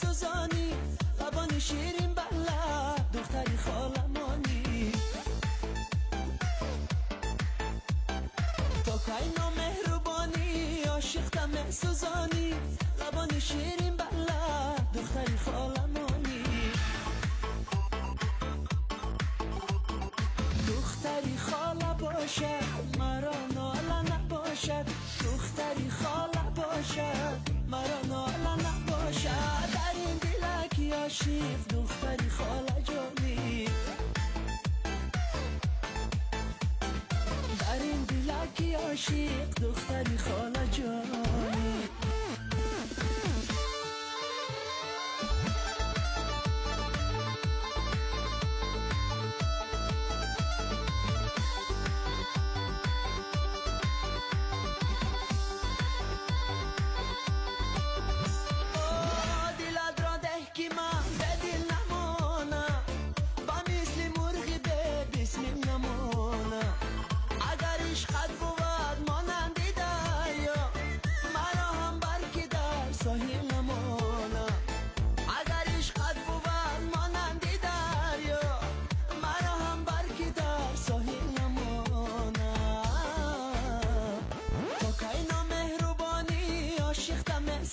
سوزانی، لبانی شیرین بلد دختری خالمانی. تو کاینا مهربانی عاشقتم سوزانی، لبانی شیرین بلد دختری خالمانی. دختری خاله باشد مرا ناله نباشد، دختری خاله باشد مرا ناله نباشد. در این دلک عاشق دختری خاله جانی، در این دلک عاشق دختری خاله جانی.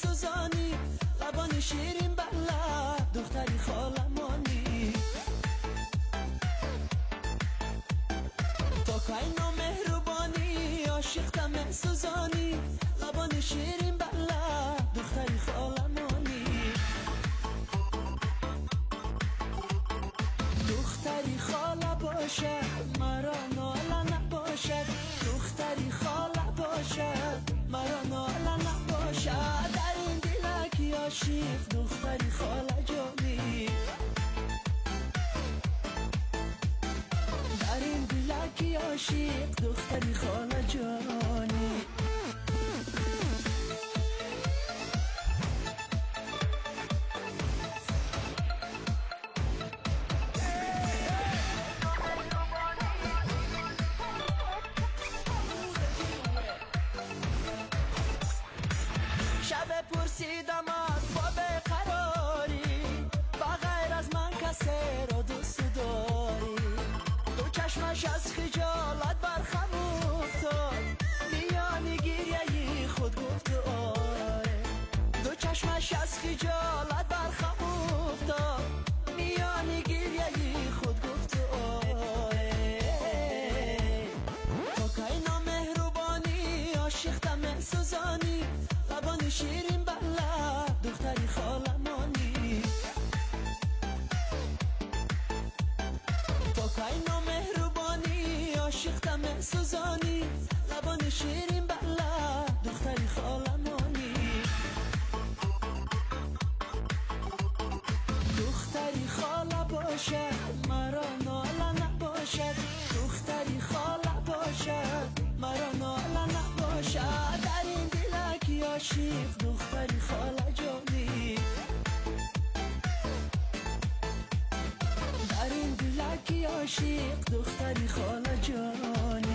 سوزانی، لبانی شیرین بلد دختری خالمانی. تو کاینا مهربانی عاشقتم سوزانی، لبانی شیرین بلد دختری خالمانی. دختری خاله باشد مرا ناله نباشد، دختری خاله باشد مرا ناله نباشد. در این دلک عاشق دختری خاله جانی، در این دلک عاشق دختری خاله جانی. شب پرسیدم از باب قراری، بغیر از من کسی را دوست داری. دو چشمش از خجالت برخم افتاد، میان گریه خود گفت آره. دو چشمش از خجالت برخم افتاد، میان گریه خود گفت آره. تو کاینا مهربانی عاشقتم سوزانی، لبانی شیرین بلد دختری خالمانی. تو کاینا مهربانی عاشقتم سوزانی، لبانی شیرین بلد دختری خالمانی. دختری خاله باشد مرا ناله نباشد، دختری خاله باشد مرا ناله نباشد. در این دلک عاشق دختری خاله جانی، در این دلک عاشق دختری خاله جانی.